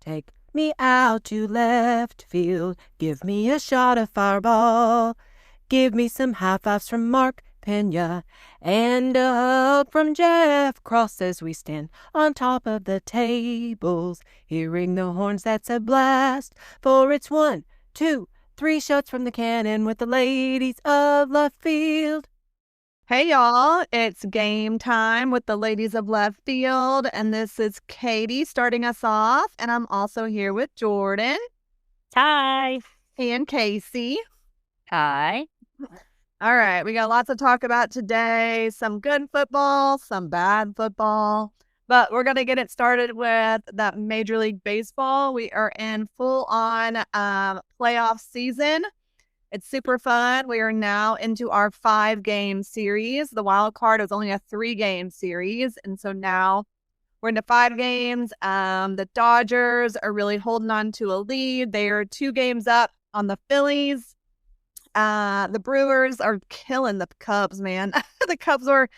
Take me out to left field. Give me a shot of Fireball. Give me some high fives from Mark Pena and a hug from Jeff Cross as we stand on top of the tables. Hearing the horns, that's a blast. For it's 1, 2, 3 shots from the cannon with the ladies of left field. Hey y'all, it's game time with the ladies of left field, and this is Katie starting us off, and I'm also here with Jordan. Hi. And Casey. Hi. All right, we got lots to talk about today, some good football, some bad football, but we're going to get it started with that Major League Baseball. We are in full-on playoff season. It's super fun. We are now into our 5-game series. The wild card was only a 3-game series. And so now we're into 5 games. The Dodgers are really holding on to a lead. They are 2 games up on the Phillies. The Brewers are killing the Cubs, man. The Cubs were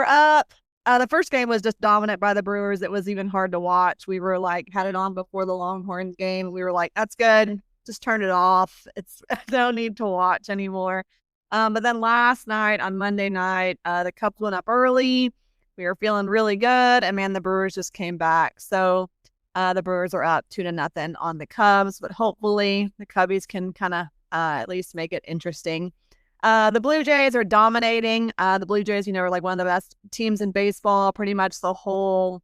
up. The first game was just dominant by the Brewers. It was even hard to watch. We were had it on before the Longhorns game. We were like, that's good. Just turn it off. It's no need to watch anymore. But then last night on Monday night, the Cubs went up early. We were feeling really good, and man, the Brewers just came back. So the Brewers are up 2-0 on the Cubs, but hopefully the Cubbies can kind of at least make it interesting. The Blue Jays are dominating. The Blue Jays, are like one of the best teams in baseball pretty much the whole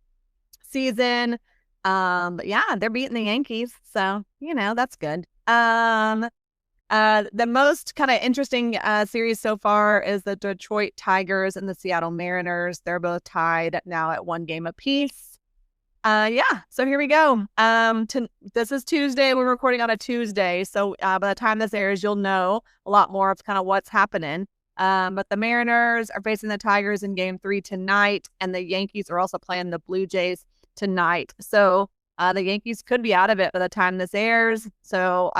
season. But yeah, they're beating the Yankees, so that's good. The most kind of interesting series so far is the Detroit Tigers and the Seattle Mariners. They're both tied now at 1 game apiece. So here we go. This is Tuesday. We're recording on a Tuesday, so by the time this airs, you'll know a lot more of kind of what's happening. But the Mariners are facing the Tigers in Game 3 tonight, and the Yankees are also playing the Blue Jays tonight. So the Yankees could be out of it by the time this airs. So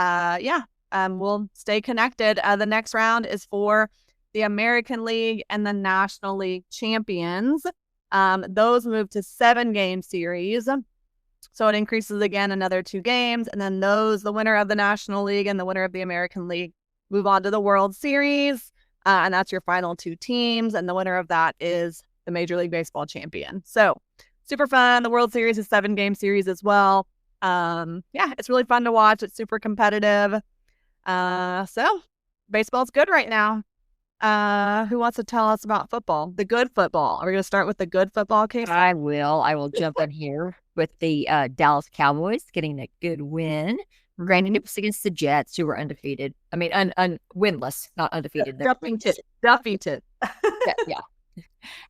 we'll stay connected. The next round is for the American League and the National League champions. Those move to 7-game series. So it increases again another 2 games. And then the winner of the National League and the winner of the American League move on to the World Series. And that's your final 2 teams. And the winner of that is the Major League Baseball champion. So super fun. The World Series is 7-game series as well. It's really fun to watch. It's super competitive. So baseball's good right now. Who wants to tell us about football? The good football. Are we going to start with the good football case? I will jump in here with the Dallas Cowboys getting a good win. Granted, it was against the Jets, who were undefeated. I mean, winless, not undefeated. Duffington. Yeah.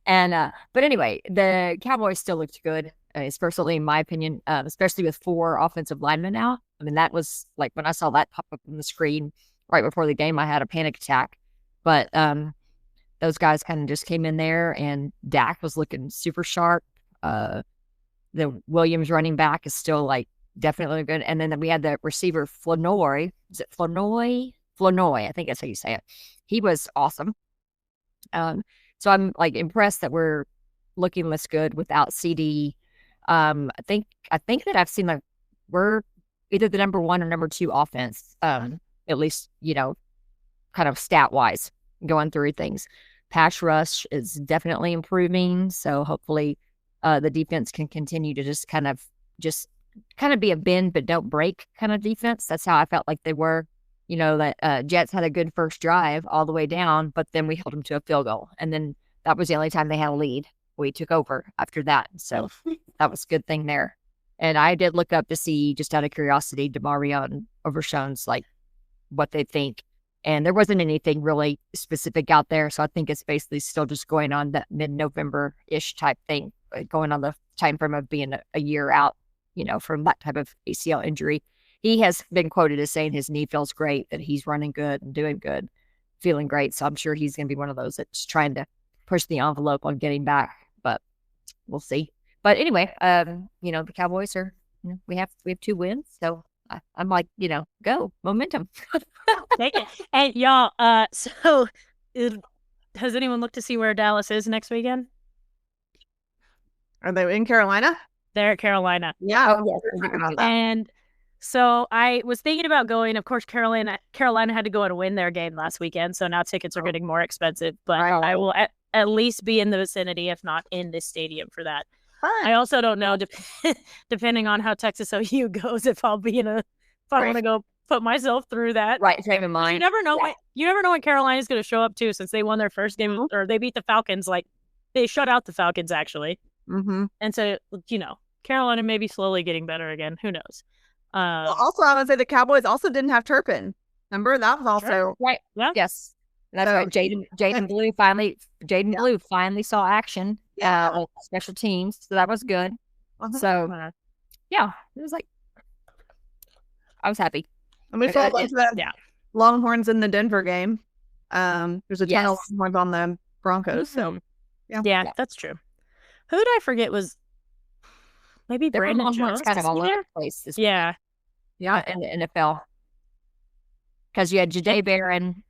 And but anyway, the Cowboys still looked good, especially in my opinion, especially with 4 offensive linemen now. I mean, that was like when I saw that pop up on the screen right before the game, I had a panic attack. But those guys kind of just came in there, and Dak was looking super sharp. The Williams running back is still definitely good. And then we had the receiver Flournoy. Is it Flournoy? Flournoy, I think that's how you say it. He was awesome. So I'm impressed that we're looking less good without CD. I think that I've seen we're either the number 1 or number 2 offense, at least, kind of stat wise going through things. Pass rush is definitely improving. So hopefully the defense can continue to just kind of be a bend but don't break kind of defense. That's how I felt like they were. That Jets had a good first drive all the way down, but then we held them to a field goal. And then that was the only time they had a lead. We took over after that. So that was a good thing there. And I did look up to see, just out of curiosity, DeMario and Overshone's, what they think. And there wasn't anything really specific out there. So I think it's basically still just going on that mid-November-ish type thing, going on the time frame of being a year out, from that type of ACL injury. He has been quoted as saying his knee feels great, that he's running good and doing good, feeling great. So I'm sure he's going to be one of those that's trying to push the envelope on getting back, but we'll see. But anyway, the Cowboys are, we have 2 wins. So I'm go momentum. Take it. And y'all, so has anyone looked to see where Dallas is next weekend? Are they in Carolina? They're at Carolina. Yeah. Oh, yes, we're thinking about that. And so I was thinking about going. Of course, Carolina had to go and win their game last weekend, so now tickets are getting more expensive. But Right. I will at least be in the vicinity, if not in this stadium, for that. Fun. I also don't know, depending on how Texas OU goes, if I'll be if I want to go put myself through that. Right, same in mind. You never know. You never know when Carolina's going to show up too, since they won their first game or they beat the Falcons. Like they shut out the Falcons actually, and so Carolina may be slowly getting better again. Who knows? Well, also, I would say the Cowboys also didn't have Turpin. Remember that was also right. Yeah. Yes, that's right. Jaden Blue finally saw action. With special teams, so that was good. So yeah, it was like I was happy. And we saw a bunch of the Longhorns in the Denver game. There's a ton of Longhorns on the Broncos. So yeah, that's true. Who did I forget was maybe Brandon Jones? Kind of all over the place. Yeah, in the NFL, because you had Ja'Day Barron,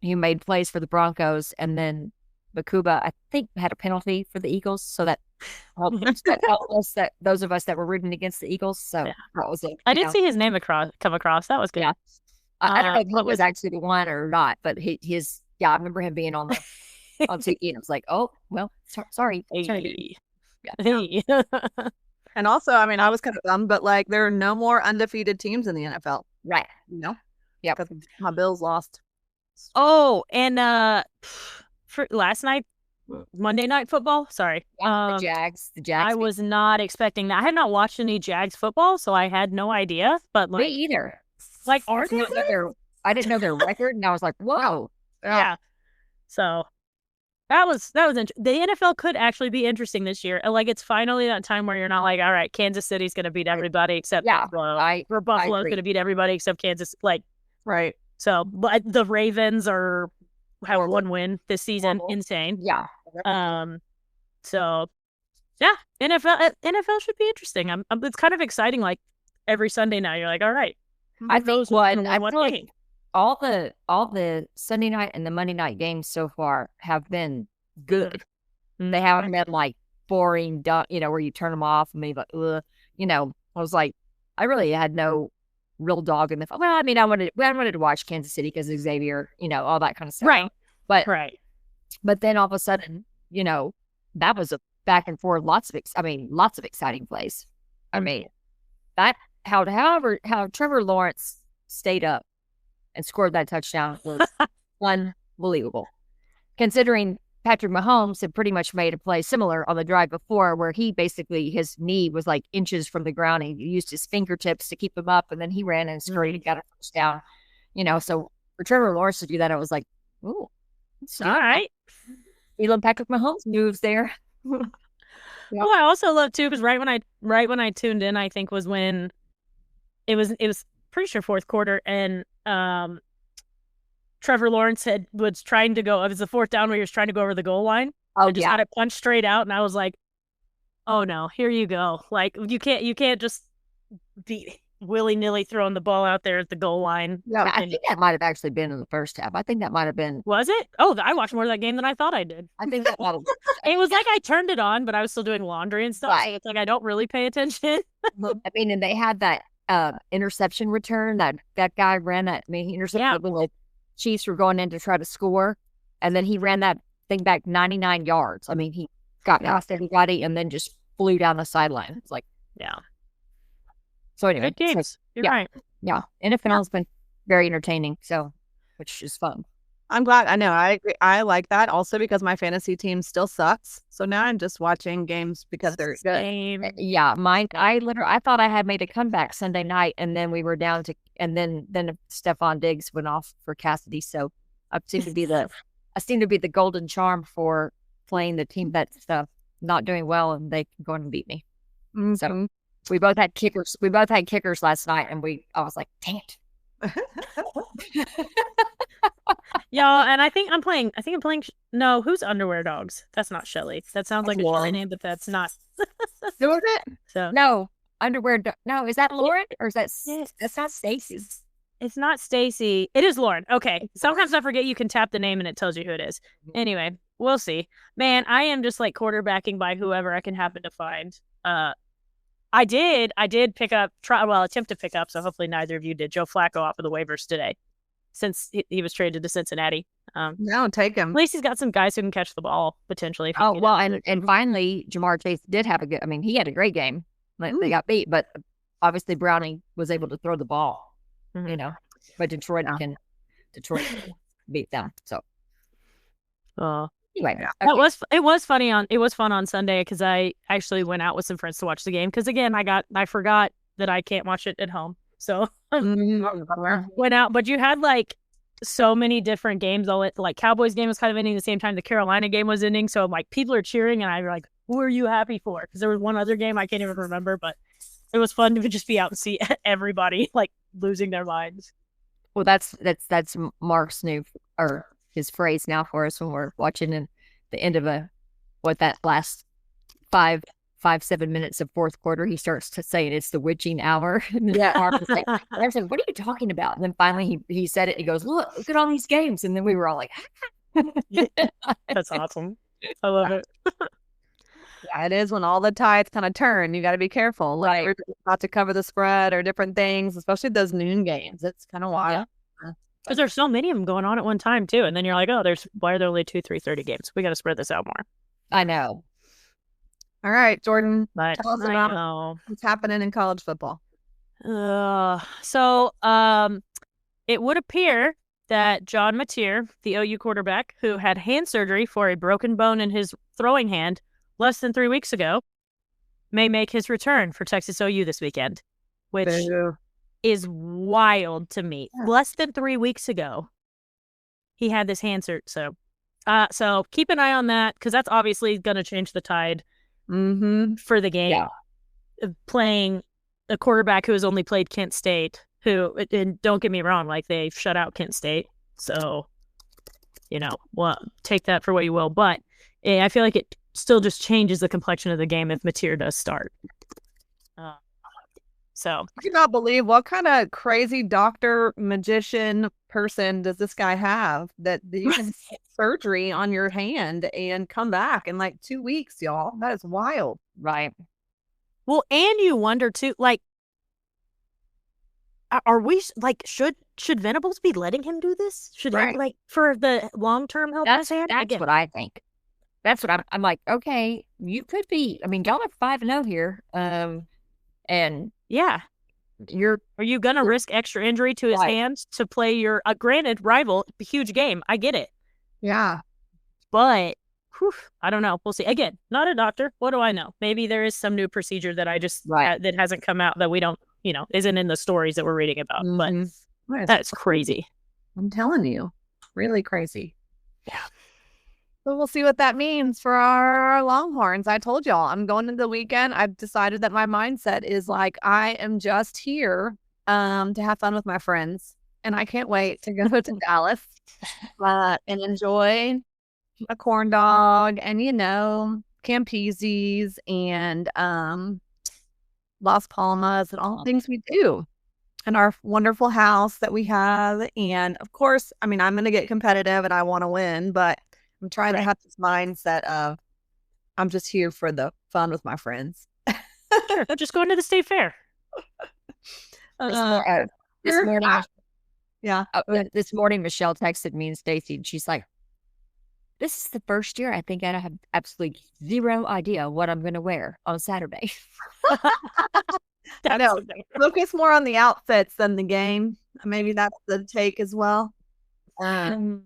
who made plays for the Broncos, and then Bakuba, I think, had a penalty for the Eagles, so that helped us, that those of us that were rooting against the Eagles. So that was it. I did see his name come across. That was good. Yeah, I don't know if he was actually the one or not, but his I remember him being on the on TV, and I was like, oh well, sorry. Hey. Yeah. And also, I mean, I was kind of dumb, but like, there are no more undefeated teams in the NFL, right? Yeah, because my Bills lost. Oh, and for last night, Monday Night Football. Sorry, the Jags. I was not expecting that. I had not watched any Jags football, so I had no idea. But me either. Like, are they? I didn't know their record, and I was like, whoa. Yeah. So that was interesting. The NFL could actually be interesting this year. Like, it's finally that time where you're not like, all right, Kansas City's going to beat everybody except or Buffalo's going to beat everybody except Kansas. Like, right. So, but the Ravens are have one win this season. Insane. Yeah. So yeah, NFL should be interesting. It's kind of exciting. Like every Sunday now, you're like, all right. I think I feel like all the Sunday night and the Monday night games so far have been good. They haven't been like boring, where you turn them off and maybe like, I was like, I really had no real dog in the fight. Well, I mean, I wanted to watch Kansas City because of Xavier, all that kind of stuff. Right. But then all of a sudden, that was a back and forth, lots of exciting plays. I mean, that how Trevor Lawrence stayed up and scored that touchdown was unbelievable. Considering Patrick Mahomes had pretty much made a play similar on the drive before where he basically, his knee was like inches from the ground. He used his fingertips to keep him up, and then he ran and straight and got a first down. So for Trevor Lawrence to do that, I was like, ooh. All right. Elon Patrick Mahomes moves there. Well, I also love too, because right when I tuned in, I think was when it was pretty sure fourth quarter, and Trevor Lawrence was trying to go. It was the fourth down where he was trying to go over the goal line. And just had it punched straight out, and I was like, "Oh no, here you go!" Like you can't just be willy-nilly throwing the ball out there at the goal line. Yeah, I think that might have actually been in the first half. I think that might have been. Was it? Oh, I watched more of that game than I thought I did. I think that might have. It was like I turned it on, but I was still doing laundry and stuff. Right. So it's like I don't really pay attention. I mean, and they had that interception return. That guy ran that. I mean, he intercepted when the Chiefs were going in to try to score, and then he ran that thing back 99 yards. I mean, he got past everybody and then just flew down the sideline. It's like, So anyway, good games. You're right. Yeah, NFL has been very entertaining, which is fun. I'm glad. I know. I agree. I like that also because my fantasy team still sucks. So now I'm just watching games because they're good. Yeah, mine. I thought I had made a comeback Sunday night, and then we were down to, and then Stephon Diggs went off for Cassidy. So I seem to be the golden charm for playing the team that's not doing well, and they can go and beat me. Mm-hmm. So we both had kickers. We both had kickers last night, and I was like, dang it. Y'all, and I think I'm playing. No, who's Underwear Dogs? That's not Shelly. That sounds like a Shelly name, but that's not. Who is it? So no, No, is that Lauren or is that? That's not Stacy. It's not Stacy. It is Lauren. Okay. Sometimes I forget you can tap the name and it tells you who it is. Anyway, we'll see. Man, I am just like quarterbacking by whoever I can happen to find. I did pick up, attempt to pick up, so hopefully neither of you did, Joe Flacco off of the waivers today, since he was traded to Cincinnati. No, take him. At least he's got some guys who can catch the ball, potentially. And finally, Jamar Chase did have a good, he had a great game. They got beat, but obviously Browning was able to throw the ball, but Detroit can beat them. So anyway, it was fun on Sunday because I actually went out with some friends to watch the game because again I forgot that I can't watch it at home, so went out. But you had like so many different games. Like Cowboys game was kind of ending the same time the Carolina game was ending, so like people are cheering and I were like, who are you happy for? Because there was one other game I can't even remember, but it was fun to just be out and see everybody like losing their minds. Well, that's Mark's new or his phrase now for us when we're watching in the end of that last 7 minutes of fourth quarter, he starts to saying it's the witching hour. Yeah. Like, I said, what are you talking about? And then finally he said it. He goes, look at all these games. And then we were all like, that's awesome. I love it. Yeah, it is when all the tides kind of turn. You got to be careful. Like we're about to cover the spread or different things, especially those noon games. It's kind of wild. Because there's so many of them going on at one time too, and then you're like, oh, why are there only 2 3:30 games? We got to spread this out more. I know. All right, Jordan, but tell us about what's happening in college football. So it would appear that John Mateer, the OU quarterback, who had hand surgery for a broken bone in his throwing hand less than 3 weeks ago, may make his return for Texas OU this weekend, which is wild to me. Yeah. Less than 3 weeks ago, he had this hand surgery. So keep an eye on that because that's obviously going to change the tide for the game. Yeah. Playing a quarterback who has only played Kent State, and don't get me wrong, like they've shut out Kent State. So, take that for what you will. But I feel like it still just changes the complexion of the game if Mateer does start. So I cannot believe what kind of crazy doctor, magician person does this guy have that you can get surgery on your hand and come back in like 2 weeks, y'all. That is wild. Right. Well, and you wonder too, like, are we like should Venables be letting him do this? Should he, like, for the long-term health? That's what I think. That's what I'm like. Okay, you could be. I mean, y'all are 5-0 here. And yeah, are you gonna risk extra injury to his hands to play your granted rival huge game? I get it. Yeah, but I don't know. We'll see. Again, not a doctor. What do I know? Maybe there is some new procedure that I just that hasn't come out that we don't, isn't in the stories that we're reading about. But that's crazy. I'm telling you, really crazy. Yeah. So we'll see what that means for our Longhorns. I told y'all, I'm going into the weekend. I've decided that my mindset is like, I am just here to have fun with my friends. And I can't wait to go to Dallas and enjoy a corn dog and, Campese's and Las Palmas and all the things we do. And our wonderful house that we have. And of course, I'm going to get competitive and I want to win, but I'm trying to have this mindset of I'm just here for the fun with my friends. Sure. Just going to the state fair. This morning, Michelle texted me and Stacy, and she's like, this is the first year I think I have absolutely zero idea what I'm going to wear on Saturday. I know. Focus more on the outfits than the game. Maybe that's the take as well. And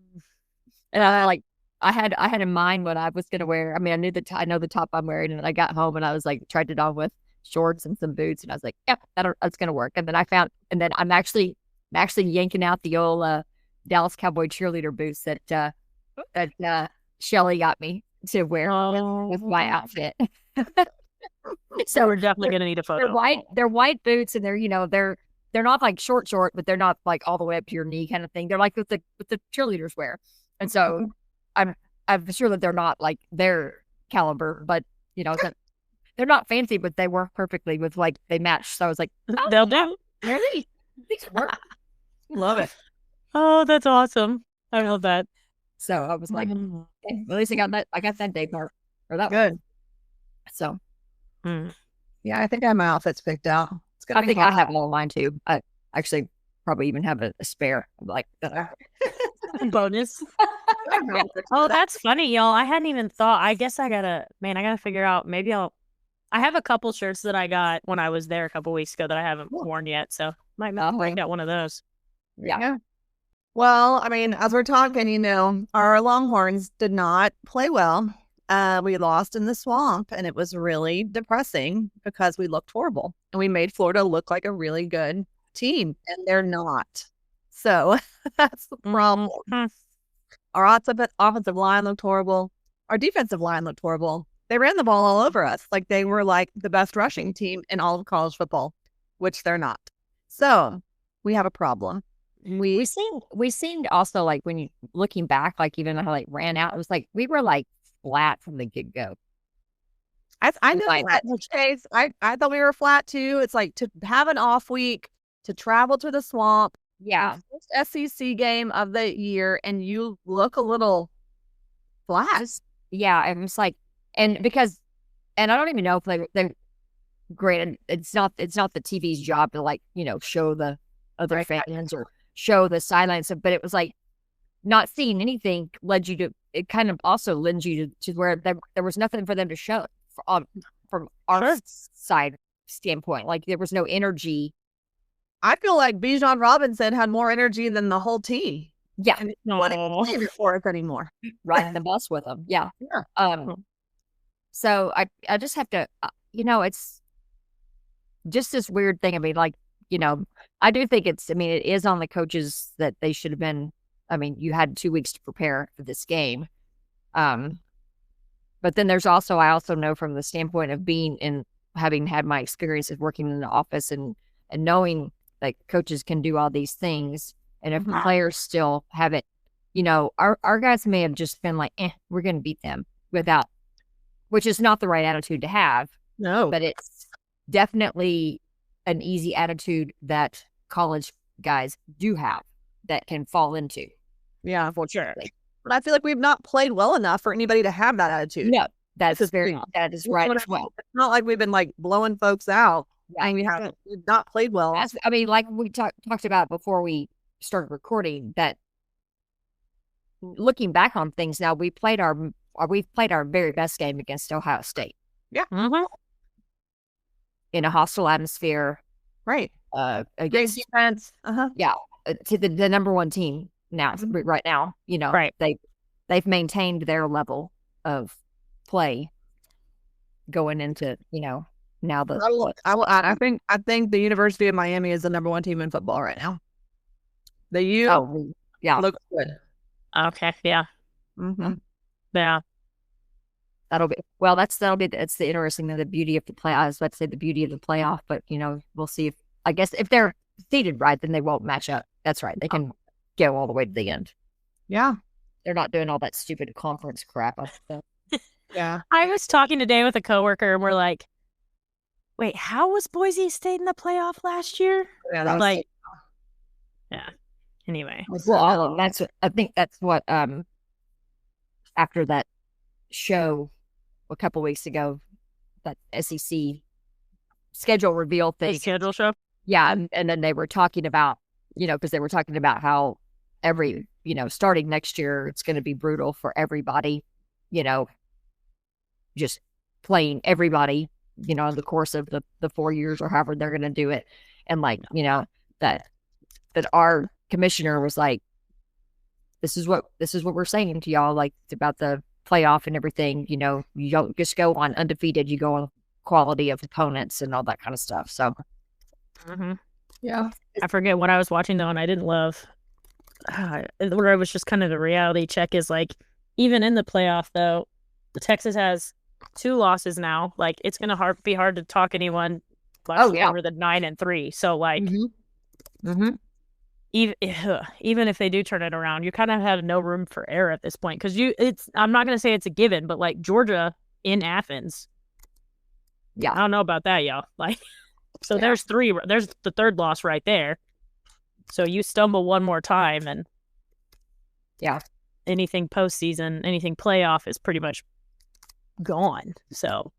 I had in mind what I was going to wear. I mean, I know the top I'm wearing, and I got home and I was like, tried it on with shorts and some boots, and I was like, yep, that's going to work. And then I'm actually yanking out the old Dallas Cowboy cheerleader boots that Shelly got me to wear with my outfit. So we're definitely going to need a photo. They're white boots, and they're not like short, but they're not like all the way up to your knee kind of thing. They're like what the cheerleaders wear, and so. I'm sure that they're not like their caliber, but they're not fancy, but they work perfectly with like they match. So I was like, they'll do. They're these work. Love it. Oh, that's awesome. I love that. So I was like, well, at least I got that day part or that good. One. So Yeah, I think I have my outfits picked out. It's gonna I be think hot. I have all of mine too. I actually probably even have a spare. Like, Bonus. Oh, that's funny, y'all. I hadn't even thought. I guess I gotta figure out. Maybe I have a couple shirts that I got when I was there a couple weeks ago that I haven't worn yet. So might get one of those. yeah. Well, I mean, as we're talking, our Longhorns did not play well. We lost in the swamp, and it was really depressing because we looked horrible, and we made Florida look like a really good team, and they're not. So that's the problem. Mhm. Our offensive line looked horrible. Our defensive line looked horrible. They ran the ball all over us. Like they were like the best rushing team in all of college football, which they're not. So we have a problem. We seemed also like when you looking back, like even how like ran out, it was like we were like flat from the get go. I know that Chase. I thought we were flat too. It's like to have an off week, to travel to the swamp, Yeah. first SEC game of the year, and you look a little flat. Yeah. And it's like, and I don't even know if they granted, it's not the TV's job to like, show the other fans or show the sidelines, but it was like not seeing anything it kind of also lends you to where there was nothing for them to show from our side standpoint. Like there was no energy. I feel like Bijan Robinson had more energy than the whole team. Yeah. And wasn't for us anymore. Riding the bus with them. Yeah. So I just have to, it's just this weird thing. I mean, like, I do think it is on the coaches that they should have been. I mean, you had 2 weeks to prepare for this game. But then I also know from the standpoint of having had my experience of working in the office and knowing like coaches can do all these things. And if players still haven't, our guys may have just been like, we're going to beat them which is not the right attitude to have. No, but it's definitely an easy attitude that college guys do have that can fall into. Yeah, for sure. But I feel like we've not played well enough for anybody to have that attitude. No, that is right as well. It's not like we've been like blowing folks out. Yeah. And we've not played well. Like we talked about before we started recording, that looking back on things now, we've played our very best game against Ohio State. Yeah. Mm-hmm. In a hostile atmosphere. Right. Against defense. Yeah. To the number one team now, right now, right. They've maintained their level of play going into, now I think the University of Miami is the number one team in football right now. The U looks good. Okay. Yeah. Mm-hmm. Yeah. That's the interesting thing, the beauty of the play. I was about to say the beauty of the playoff, but we'll see I guess if they're seated right, then they won't match up. That's right. They can go all the way to the end. Yeah. They're not doing all that stupid conference crap. Yeah. I was talking today with a coworker and we're like, wait, how was Boise State in the playoff last year? Yeah. That was like, yeah. Anyway. Well, I think that's what, after that show a couple weeks ago, that SEC schedule reveal thing. The schedule show? Yeah. And then they were talking about, because they were talking about how every, starting next year, it's going to be brutal for everybody, just playing everybody, in the course of the 4 years or however they're going to do it. And like, that our commissioner was like, this is what we're saying to y'all, like about the playoff and everything. You don't just go on undefeated, you go on quality of opponents and all that kind of stuff. So yeah, I forget what I was watching though, and I didn't love where it was just kind of the reality check is like, even in the playoff though, Texas has 2 losses now. Like it's gonna be hard to talk anyone over the 9-3. So like, even if they do turn it around, you kind of have no room for error at this point because I'm not gonna say it's a given, but like Georgia in Athens, I don't know about that, y'all. Like, so there's the 3rd loss right there. So you stumble one more time and anything postseason, anything playoff is pretty much gone. So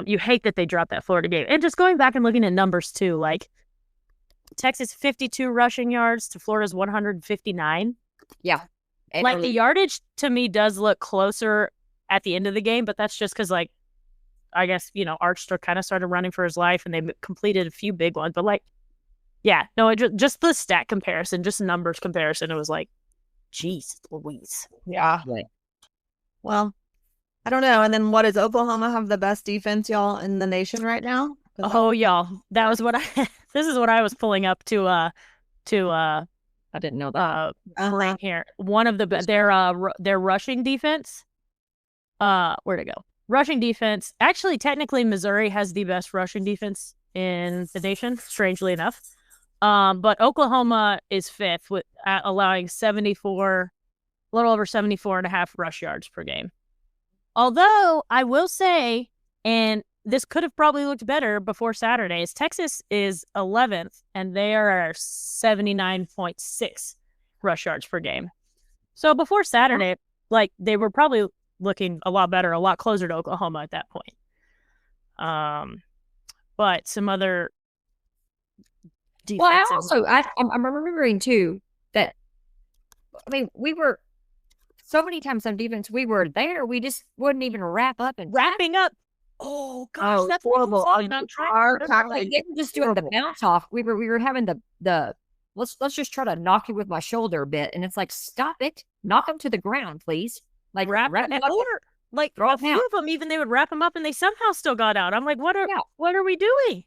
You hate that they dropped that Florida game. And just going back and looking at numbers too, like Texas 52 rushing yards to Florida's 159. Yeah. Like the yardage to me does look closer at the end of the game, but that's just because like I guess, Arch kind of started running for his life and they completed a few big ones. But like, yeah, no, just the stat comparison, just numbers comparison. It was like, geez, Louise. Yeah. Right. Well, I don't know. And then what, does Oklahoma have the best defense, y'all, in the nation right now? Oh, y'all, that was what this is what I was pulling up to I didn't know that. Right here. One of their rushing defense. Where'd it go? Rushing defense. Actually, technically, Missouri has the best rushing defense in the nation, strangely enough. But Oklahoma is fifth with allowing a little over 74 and a half rush yards per game. Although I will say, and this could have probably looked better before Saturdays, Texas is 11th and they are 79.6 rush yards per game. So before Saturday, like they were probably looking a lot better, a lot closer to Oklahoma at that point. But some other defenses. Well, I'm remembering too that, I mean, we were so many times on defense, we were there, we just wouldn't even wrap up and wrapping up. Oh gosh, that's horrible. Like, like they were just doing the bounce off. We were having the let's just try to knock you with my shoulder a bit, and it's like, stop it, knock them to the ground, please. Like wrap them up, or like a few of them, even they would wrap them up, and they somehow still got out. I'm like, what are we doing?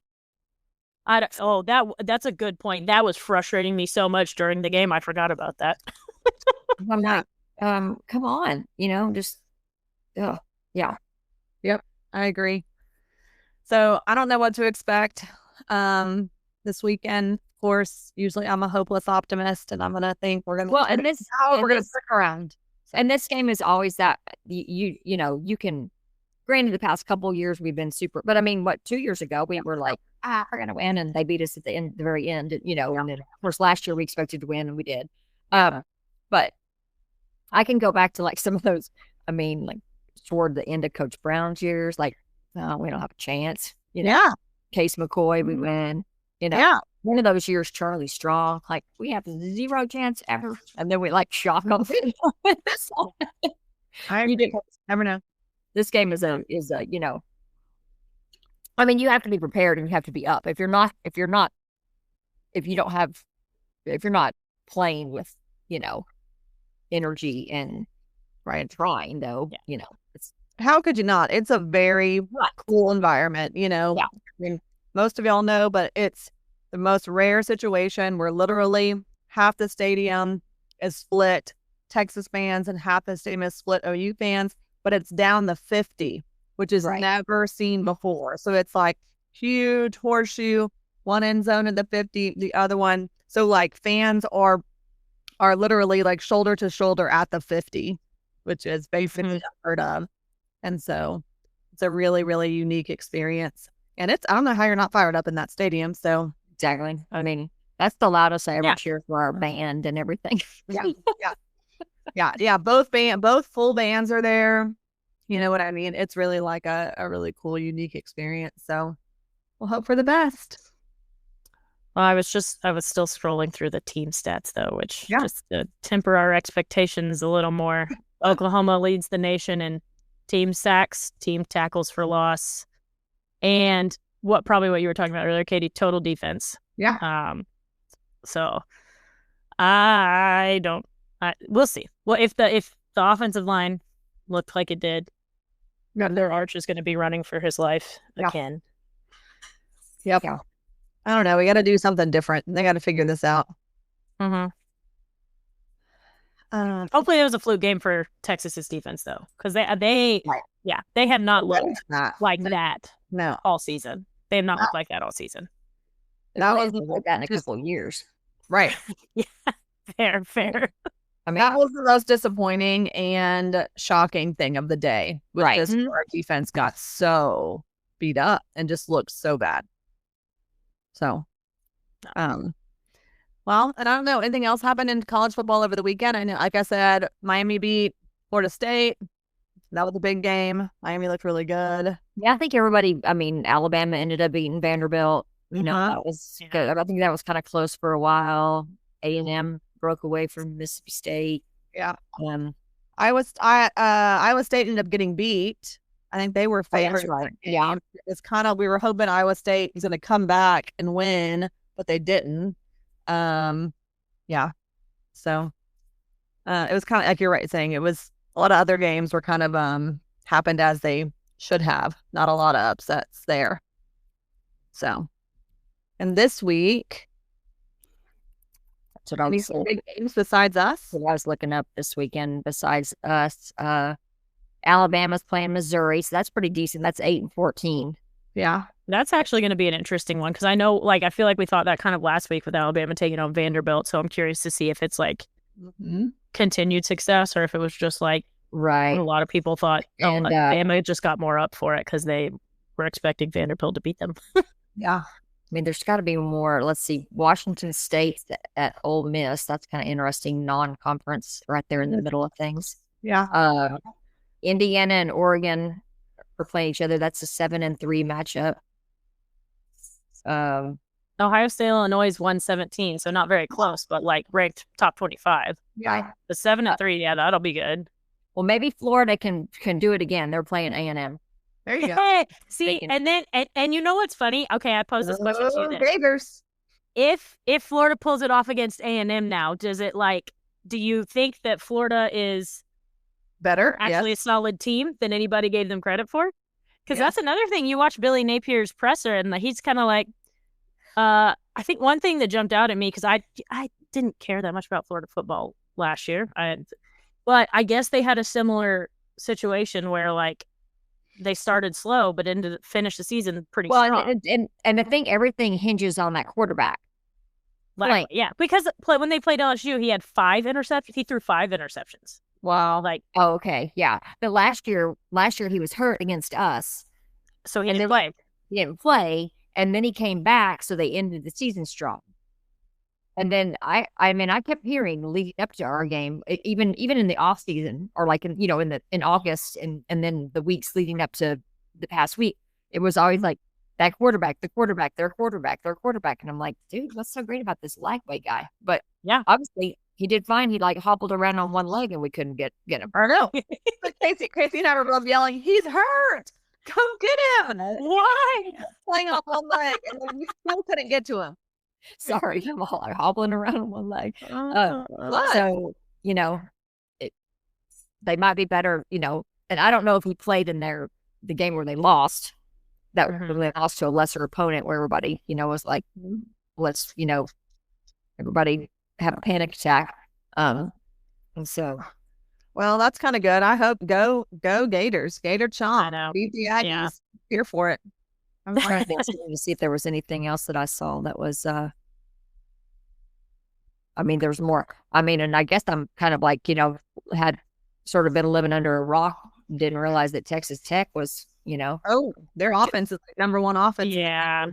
That's a good point. That was frustrating me so much during the game. I forgot about that. I'm like, come on, just, yeah. Yep, I agree. So I don't know what to expect this weekend. Of course, usually I'm a hopeless optimist, and I'm gonna think we're gonna we're gonna stick around. And this game is always that you can. Granted, the past couple of years we've been super, but I mean, 2 years ago we were like, we're gonna win, and they beat us at the very end, and then of course last year we expected to win, and we did. But I can go back to like some of those. I mean, like toward the end of Coach Brown's years, like, no, we don't have a chance. Case McCoy, we win. One of those years, Charlie Strong, like we have zero chance ever, and then we like shock them. You never know. This game is a I mean, you have to be prepared and you have to be up. If you're not playing with, energy and trying though, it's, how could you not? It's a very cool environment, I mean, most of y'all know, but it's the most rare situation where literally half the stadium is split Texas fans and half the stadium is split OU fans. But it's down the 50, which is never seen before. So it's like huge horseshoe, one end zone at the 50, the other one. So like fans are literally like shoulder to shoulder at the 50, which is basically unheard of. And so it's a really, really unique experience. And I don't know how you're not fired up in that stadium. So exactly. I mean, that's the loudest I ever cheer for our band and everything. Yeah. Both full bands are there. You know what I mean? It's really like a really cool, unique experience. So we'll hope for the best. Well, I was still scrolling through the team stats though, which just to temper our expectations a little more. Oklahoma leads the nation in team sacks, team tackles for loss, and probably what you were talking about earlier, Katie, total defense. Yeah. So we'll see. Well, if the offensive line looked like it did, their Arch is going to be running for his life again. Yep. Yeah. I don't know. We got to do something different. They got to figure this out. Mm-hmm. Hopefully, it was a fluke game for Texas's defense, though, because they have not looked like that. No, all season. They have not looked like that all season. That wasn't like that in a couple of years, right? Yeah, fair. I mean, that was the most disappointing and shocking thing of the day. Our defense got so beat up and just looked so bad. So, well, and I don't know, anything else happened in college football over the weekend? I know, like I said, Miami beat Florida State. That was a big game. Miami looked really good. Yeah, I think everybody. I mean, Alabama ended up beating Vanderbilt. That was good. I think that was kind of close for a while. A&M broke away from Mississippi State. Yeah. Iowa State ended up getting beat. I think they were favored. That's right. Yeah. It's kind of, we were hoping Iowa State was going to come back and win, but they didn't. Yeah. So it was kind of like you're right saying it was a lot of other games were kind of happened as they should have. Not a lot of upsets there. So, and this week, that's what I was big games besides us. What I was looking up this weekend besides us. Alabama's playing Missouri, so that's pretty decent. That's 8-14. Yeah. That's actually going to be an interesting one because I know, like, I feel like we thought that kind of last week with Alabama taking on Vanderbilt. So I'm curious to see if it's like continued success or if it was just like right. A lot of people thought Alabama just got more up for it because they were expecting Vanderbilt to beat them. Yeah. I mean, there's got to be more. Let's see, Washington State at Ole Miss. That's kind of interesting. Non-conference, right there in the middle of things. Yeah. Indiana and Oregon are playing each other. That's a 7-3 matchup. Ohio State, Illinois is 117, so not very close, but like ranked top 25. Yeah. The 7-3, yeah, that'll be good. Well, maybe Florida can do it again. They're playing A&M. There you go. See, and then and you know what's funny? Okay, I posed this question to you then. Gators. If Florida pulls it off against A&M now, do you think that Florida is better, actually a solid team than anybody gave them credit for? Because that's another thing. You watch Billy Napier's presser, and he's kind of like, I think one thing that jumped out at me, because I didn't care that much about Florida football last year, but I guess they had a similar situation where like they started slow, but finished the season pretty strong. And I think everything hinges on that quarterback. Like, yeah, because when they played LSU, he had 5 interceptions. He threw 5 interceptions. Wow. Like, oh, okay, yeah. But last year he was hurt against us, so he didn't play. He didn't play, and then he came back, so they ended the season strong. And then I mean, I kept hearing leading up to our game, even in the off season, or like in August, and then the weeks leading up to the past week, it was always like that quarterback, their quarterback, and I'm like, dude, what's so great about this lightweight guy? But yeah, obviously he did fine. He like hobbled around on one leg, and we couldn't get him. I know. Casey and I were both yelling, "He's hurt! Come get him!" Why? Playing on one leg, and we still couldn't get to him. Sorry, I'm all like hobbling around on one leg. So they might be better, and I don't know if he played in the game where they lost. That they lost to a lesser opponent where everybody, was like, let's, everybody have a panic attack. And so, well, that's kind of good. I hope go Gators, Gator Chomp. I know. Beat the Aggies. Here for it. I'm trying to see if there was anything else that I saw that was. I mean, there's more. I mean, and I guess I'm kind of like, had sort of been living under a rock. Didn't realize that Texas Tech was, oh, their offense is like number 1 offense. Yeah.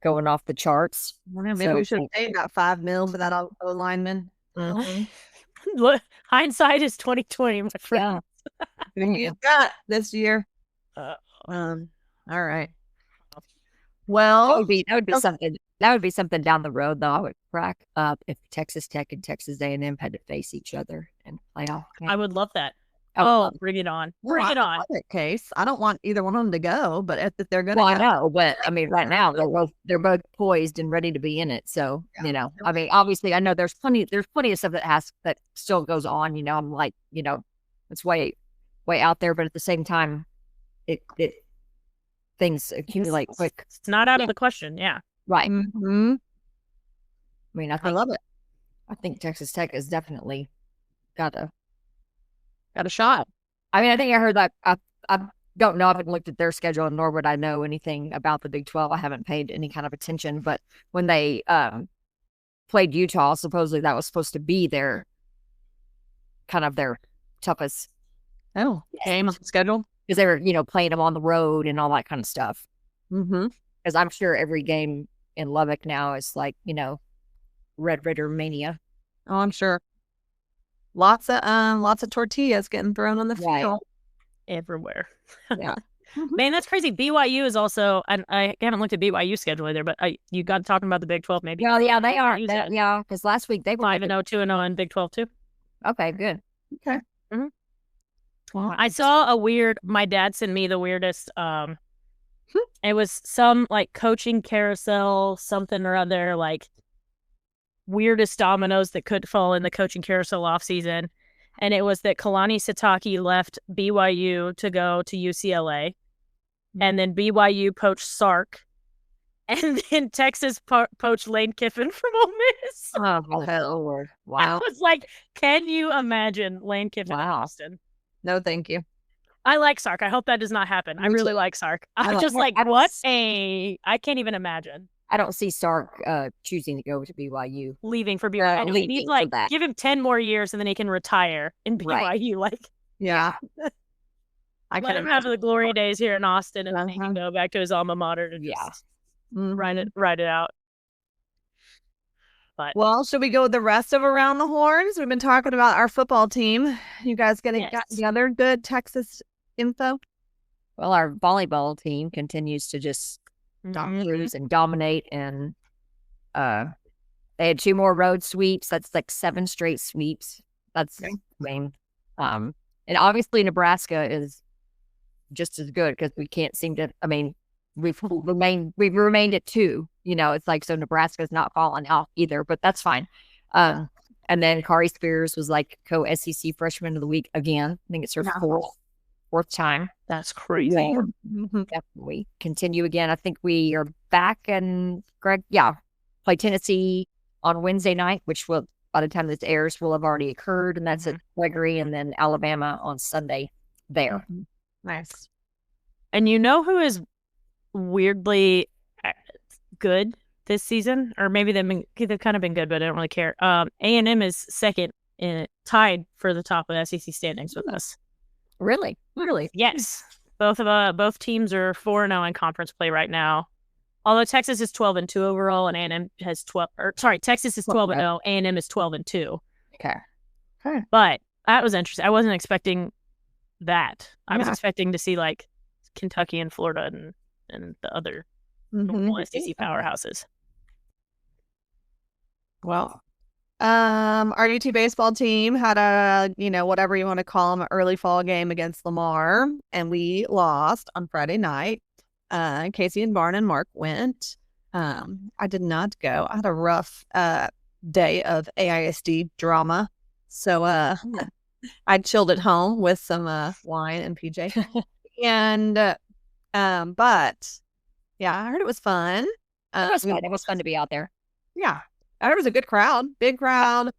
Going off the charts. Maybe we should have paid about $5 million for that O lineman. Look, hindsight is 2020, my friend. Yeah. He's got this year. All right. Well, that would be something. That would be something down the road, though. I would crack up if Texas Tech and Texas A&M had to face each other in playoff. I would love that. Oh, bring it on! Bring it on. In that case, I don't want either one of them to go, but if they're going to, I know. But I mean, right now they're both poised and ready to be in it. So I mean, obviously, I know there's plenty of stuff that still goes on. I'm like, it's way out there, but at the same time, it things accumulate quick. It's not out of the question. Yeah. Right. Mm-hmm. I mean, I love it. I think Texas Tech has definitely got a shot. I mean, I think I heard that. I don't know. I haven't looked at their schedule, nor would I know anything about the Big 12. I haven't paid any kind of attention. But when they played Utah, supposedly that was supposed to be their toughest game on the schedule. Because they were, playing them on the road and all that kind of stuff. Mm-hmm. Because I'm sure every game in Lubbock now is like, Red Raider mania. Oh, I'm sure. Lots of tortillas getting thrown on the field. everywhere. Yeah. Man, that's crazy. BYU is also, and I haven't looked at BYU schedule either, but you got talking about the Big 12 maybe. Well, yeah, they are. Use it. Yeah, because last week they were 5-0, 2-0 in Big 12 too. Okay, good. Okay. Well, I saw my dad sent me the weirdest, it was some like coaching carousel, something or other, like weirdest dominoes that could fall in the coaching carousel off season. And it was that Kalani Sitake left BYU to go to UCLA. And then BYU poached Sark. And then Texas poached Lane Kiffin from Ole Miss. Oh, Lord. Wow. I was like, can you imagine Lane Kiffin in Austin? No, thank you. I like Sark. I hope that does not happen. I really like Sark. I'm just like, I can't even imagine. I don't see Sark choosing to go to BYU. Leaving for BYU. He needs give him 10 more years and then he can retire in BYU. Right. Like, yeah. Let him have the glory days here in Austin and then he can go back to his alma mater to just ride it out. But well, should we go with the rest of Around the Horns? We've been talking about our football team. You guys got together good Texas info? Well, our volleyball team continues to just cruise and dominate, and they had 2 more road sweeps. That's like 7 straight sweeps. That's lame. And obviously Nebraska is just as good because we can't seem to. I mean, we've remained at 2. You know, it's like so Nebraska's not falling out either, but that's fine. And then Kari Spears was like co-SEC Freshman of the Week again. I think it's her fourth time. That's crazy. Definitely continue again. I think we are back and play Tennessee on Wednesday night, which will by the time this airs will have already occurred, and that's at Gregory, and then Alabama on Sunday there. Nice. And you know who is weirdly good this season, or maybe they've kind of been good, but I don't really care. A&M is second tied for the top of SEC standings with us. Really? Yes. Both teams are 4-0 in conference play right now. Although Texas is 12-2 overall, and A&M has 12. Texas is 12-0, A&M is 12-2. Okay. But that was interesting. I wasn't expecting that. I was expecting to see like Kentucky and Florida and the other normal SEC powerhouses. Well, our UT baseball team had a, whatever you want to call them, an early fall game against Lamar, and we lost on Friday night. Casey and Barn and Mark went. I did not go. I had a rough day of AISD drama, so I chilled at home with some wine and PJ. And but yeah, I heard it was fun. It was fun to be out there. Yeah, I heard it was a good crowd, big crowd.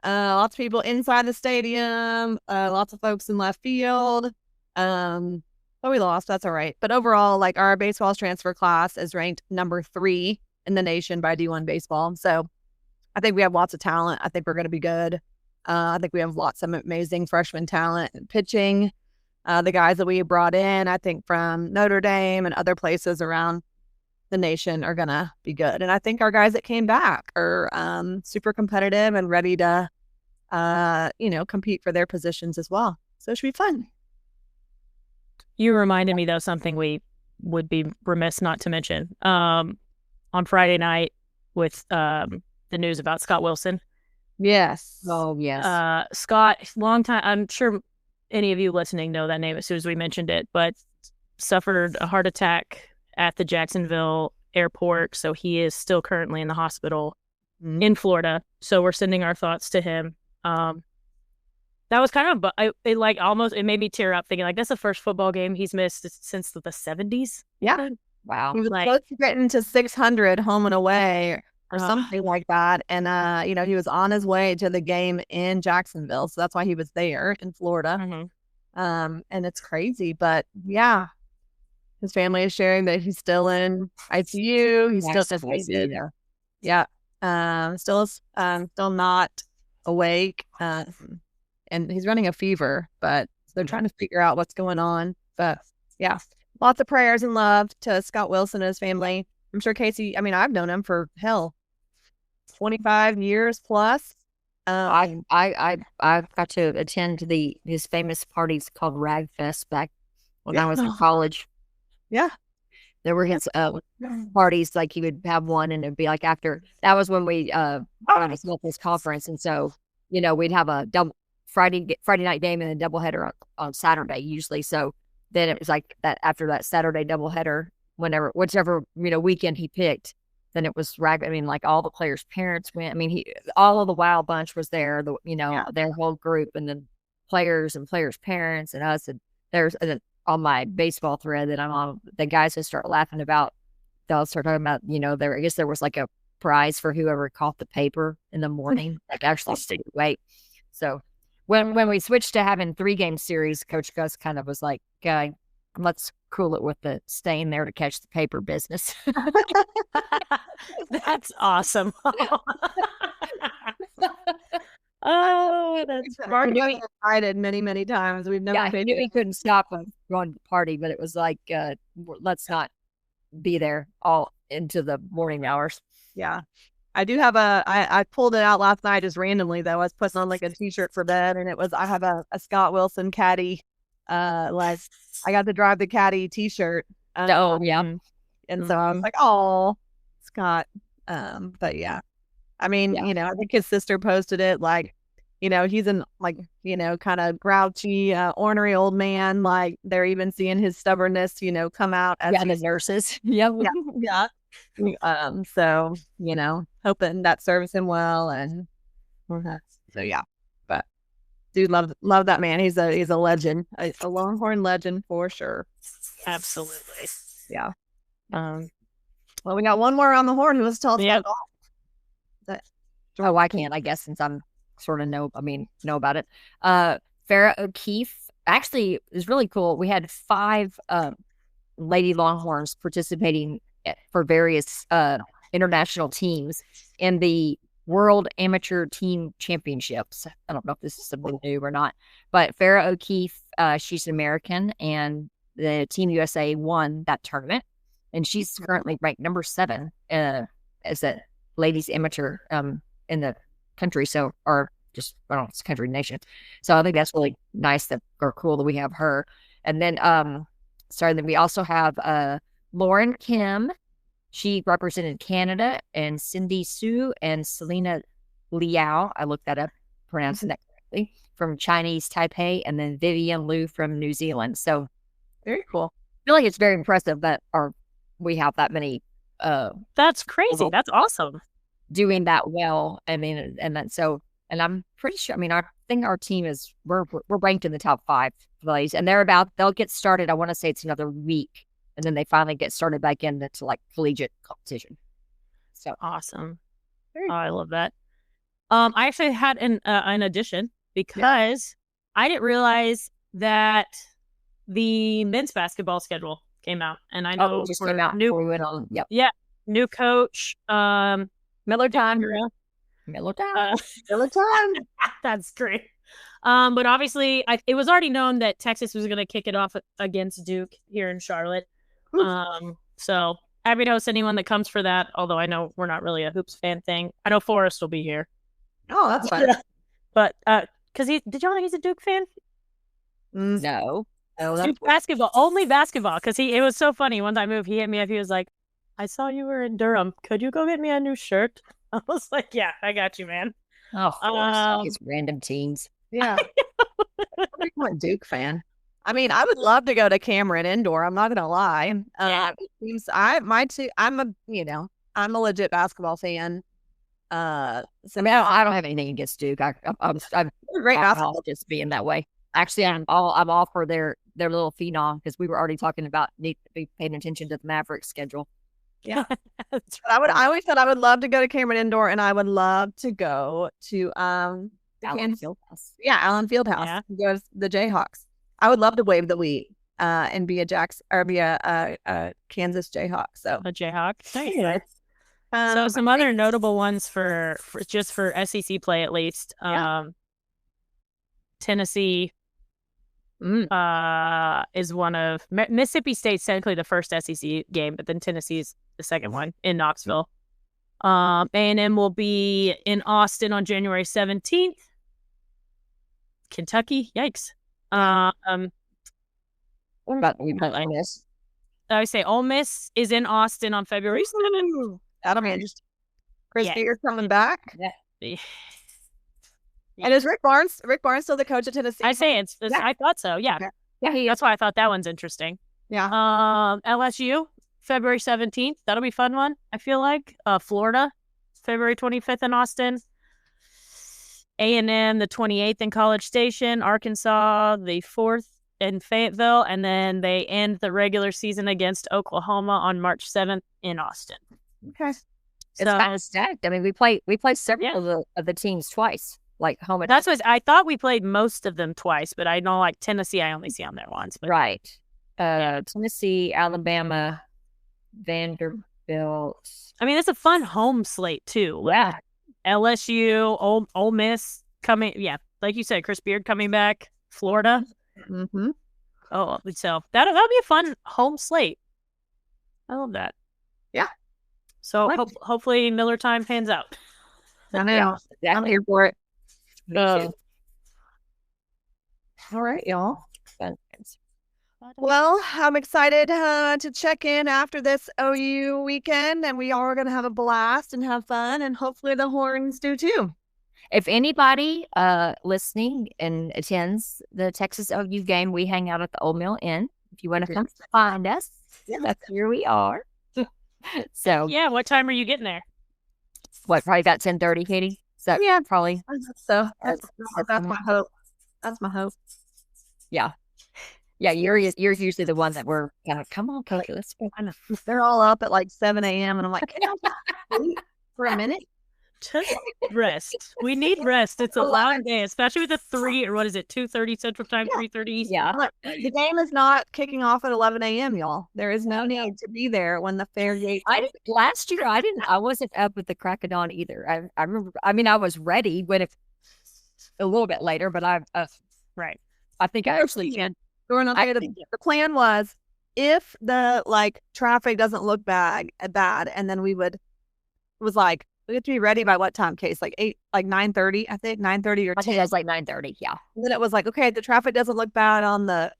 Lots of people inside the stadium. Lots of folks in left field. But we lost. That's all right. But overall, like our baseball transfer class is ranked number 3 in the nation by D1 baseball. So I think we have lots of talent. I think we're going to be good. I think we have lots of amazing freshman talent and pitching. The guys that we brought in, I think from Notre Dame and other places around the nation are going to be good. And I think our guys that came back are super competitive and ready to, compete for their positions as well. So it should be fun. You reminded me, though, something we would be remiss not to mention. On Friday night with the news about Scott Wilson. Yes. Oh, yes. Scott, long time, I'm sure any of you listening know that name as soon as we mentioned it, but suffered a heart attack at the Jacksonville airport. So he is still currently in the hospital in Florida. So we're sending our thoughts to him. That was kind of, it made me tear up thinking like that's the first football game he's missed since the 70s. Yeah. Wow. He was supposed to get into 600 home and away or something like that. And, he was on his way to the game in Jacksonville. So that's why he was there in Florida. And it's crazy. But yeah, his family is sharing that he's still in ICU. He's still sedated. Yeah. Still not awake. And he's running a fever, but they're trying to figure out what's going on. But yeah, lots of prayers and love to Scott Wilson and his family. I'm sure Casey, I've known him for 25 years plus. I got to attend his famous parties called Rag Fest back when I was in college. Yeah. There were his parties, like he would have one, and it'd be like after that was when we on his conference, and so we'd have a double Friday night game and a doubleheader on Saturday usually. So then it was like that after that Saturday doubleheader, whichever weekend he picked, then it was rag. I mean, like all the players' parents went. I mean, all of the Wild Bunch was there. Their whole group, and then players and players' parents and us. And there's on my baseball thread that I'm on, the guys who start laughing about. They'll start talking about I guess there was like a prize for whoever caught the paper in the morning, like actually stayed awake. So when we switched to having 3-game series, Coach Gus kind of was like, let's cool it with the staying there to catch the paper business. That's awesome. Oh, that's Mark invited many times. We've never. I knew he couldn't stop going to the party, but it was like, let's not be there all into the morning hours. Yeah. I do have I pulled it out last night just randomly though. I was putting on like a t-shirt for bed, and I have a Scott Wilson caddy. Like I got to drive the caddy t-shirt. Yeah. And so I was like, oh, Scott. But yeah. I mean, I think his sister posted it like, he's in like, kind of grouchy, ornery old man. Like they're even seeing his stubbornnness, come out as the nurses. Yeah. So, hoping that serves him well. And so, yeah, but dude, love that man. He's a legend, a Longhorn legend for sure. Absolutely. Yeah. Well, we got one more on the horn who was told. Yeah. I can't, I guess, since I'm sort of know about it. Farrah O'Keefe actually is really cool. We had 5 Lady Longhorns participating for various international teams in the World Amateur Team Championships. I don't know if this is something new or not, but Farrah O'Keefe, she's an American, and the Team USA won that tournament, and she's currently ranked number 7 as a ladies amateur in the country. So, or just, I don't know, it's country nation. So I think that's really nice or cool that we have her. And then, then we also have Lauren Kim. She represented Canada, and Cindy Su and Selena Liao, I looked that up, pronouncing that correctly, from Chinese Taipei, and then Vivian Liu from New Zealand. So very cool. I feel like it's very impressive that we have that many. That's crazy. That's awesome. Doing that well. I mean, and I'm pretty sure, I think our team we're ranked in the top 5 plays, and they'll get started. I want to say it's another week, and then they finally get started back into like collegiate competition. So awesome. I love that. I actually had an addition because I didn't realize that the men's basketball schedule came out, and I know it just came out. New, we went on. Yep. Yeah. New coach. Miller time. That's great. But obviously, it was already known that Texas was going to kick it off against Duke here in Charlotte. So happy to host anyone that comes for that. Although I know we're not really a hoops fan thing. I know Forrest will be here. Oh, that's fine. But because did y'all know he's a Duke fan? No. Duke basketball, only basketball. Because it was so funny. One time he hit me up. He was like, I saw you were in Durham. Could you go get me a new shirt? I was like, yeah, I got you, man. Oh, these random teams. Yeah. I'm a Duke fan. I mean, I would love to go to Cameron Indoor. I'm not gonna lie. It seems I'm a legit basketball fan. So I don't have anything against Duke. I'm great basketball, just being that way. Actually, I'm all for their little phenom, because we were already talking about need to be paying attention to the Mavericks schedule. Yeah. I always said I would love to go to Cameron Indoor, and I would love to go to Allen Fieldhouse. Yeah, Allen Fieldhouse. Yeah. Go to the Jayhawks. I would love to wave the wheat and be a Kansas Jayhawk. So a Jayhawk. Nice. So some other notable ones for SEC play, at least. Tennessee is one of Mississippi State's technically the first SEC game, but then Tennessee's the second one in Knoxville. A&M will be in Austin on January 17th. Kentucky, yikes. What about Ole Miss? I would say Ole Miss is in Austin on February 7th. That'll be interesting. Chris Yeah. Beard coming back. Yeah. And is Rick Barnes still the coach at Tennessee? I say it's I thought so. Yeah. That's why I thought that one's interesting. Yeah. LSU, February 17th. That'll be a fun one, I feel like. Florida, February 25th in Austin. A&M, the 28th in College Station. Arkansas, the 4th in Fayetteville. And then they end the regular season against Oklahoma on March 7th in Austin. Okay. It's kind of stacked. I mean, we play several of the teams twice, like home. That's what I thought. We played most of them twice, but I know like Tennessee, I only see on there once. But right. Tennessee, Alabama, Vanderbilt. I mean, it's a fun home slate too. Yeah. LSU, Ole Miss coming. Yeah, like you said, Chris Beard coming back. Florida. Mm-hmm. Oh, so that'll be a fun home slate. I love that. Yeah. So hopefully Miller time pans out. I know. Yeah, I'm here for it. All right, y'all. Well, I'm excited to check in after this OU weekend, and we are going to have a blast and have fun, and hopefully the Horns do too. If anybody listening and attends the Texas OU game, we hang out at the Old Mill Inn. If you want to come find us, that's where we are. So yeah, what time are you getting there? What, probably about 10:30, Katie? So yeah, probably. So that's my hope. That's my hope. Yeah. Yeah, you're usually the one that we're kind of, come on, Kelly, let's go. They're all up at like 7 a.m. and I'm like, can I sleep for a minute? Just rest. We need rest. It's a long day, especially with the 3 or what is it, 2:30 Central Time, 3:30. Yeah. Look, the game is not kicking off at 11 a.m., y'all. There is no need to be there when the fair gate. Last year, I wasn't up with the crack of dawn either. I remember. I mean, I was ready when it a little bit later, but right. I think I actually can. The plan was if the traffic doesn't look bad, and then it was like we have to be ready by what time, Case? Like 9:30, I think 9:30 or 10. I think it was like 9:30. Yeah. And then it was like, okay, the traffic doesn't look bad on the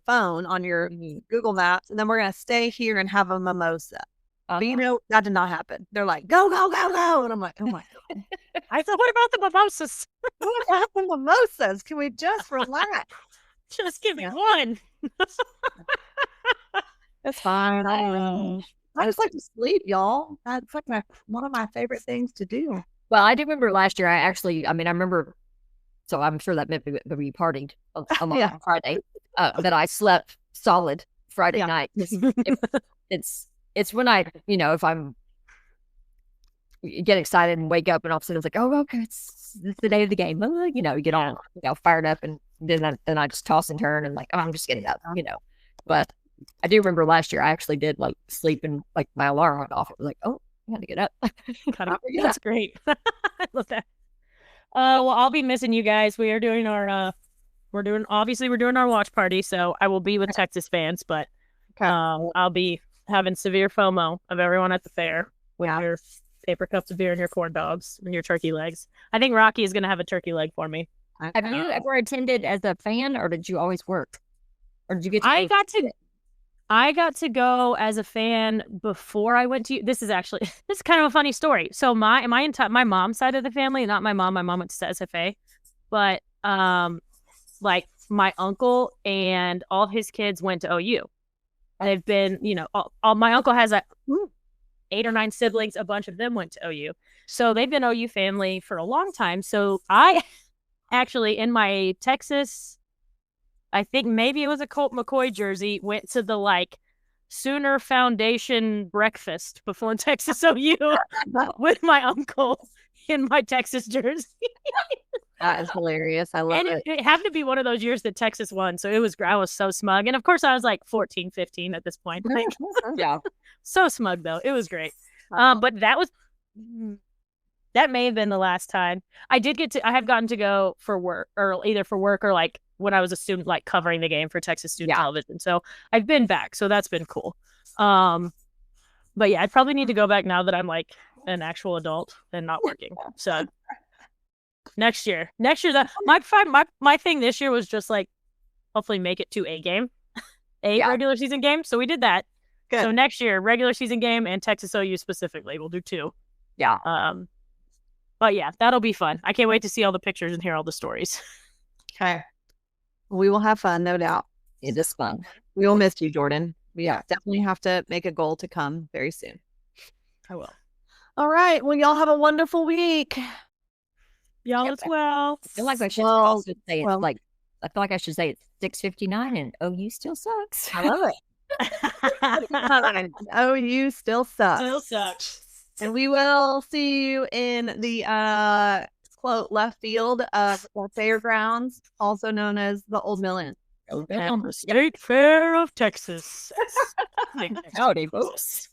phone on your Google Maps, and then we're gonna stay here and have a mimosa. But that did not happen. They're like, go, go, go, go, and I'm like, oh my god. I thought, what about the mimosas? What about the mimosas? Can we just relax? Just give me one. It's fine. I just like to sleep, y'all. That's like one of my favorite things to do. Well, I do remember last year. I remember. So I'm sure that meant that we partied on Friday. That I slept solid Friday night. It's when I if I'm get excited and wake up and all of a sudden it's like, oh, okay, it's the day of the game. You get all fired up, and then I just toss and turn and I'm just getting up. But I do remember last year I actually did sleep and my alarm went off. It was like, oh, I got to get up. That's great. I love that. Well, I'll be missing you guys. We are doing our we're doing our watch party, so I will be with Texas fans, but I'll be having severe FOMO of everyone at the fair with your paper cups of beer and your corn dogs and your turkey legs. I think Rocky is going to have a turkey leg for me. Have you ever attended as a fan, or did you always work? Or did you get to I got to go as a fan before I went to. This is kind of a funny story. So my mom's side of the family, not my mom went to SFA, but my uncle and all his kids went to OU. They've been, all my uncle has 8 or 9 siblings. A bunch of them went to OU. So they've been OU family for a long time. So I actually, in my Texas, I think maybe it was a Colt McCoy jersey, went to the Sooner Foundation breakfast before Texas OU with my uncle in my Texas jersey. That is hilarious. I love it. It happened to be one of those years that Texas won. So I was so smug. And of course I was 14, 15 at this point. Yeah. So smug though. It was great. But that may have been the last time. I have gotten to go for work, or either for work or when I was a student, covering the game for Texas Student Television. So I've been back. So that's been cool. But yeah, I probably need to go back now that I'm an actual adult and not working. So next year, that my thing this year was just like, hopefully make it to a game, regular season game. So we did that. Good. So next year, regular season game and Texas OU specifically, we'll do 2. Yeah. But yeah, that'll be fun. I can't wait to see all the pictures and hear all the stories. Okay. We will have fun, no doubt. It is fun. We will miss you, Jordan. We Yeah. definitely have to make a goal to come very soon. I will. All right. Well, y'all have a wonderful week. Y'all as well. I feel like I should Well, say it's like, I feel like I should say it's 6:59 and OU still sucks. I love it. OU still sucks. Still sucks. And we will see you in the quote left field of the fairgrounds, also known as the Old Mill Inn. At the State Fair of Texas. Howdy, folks.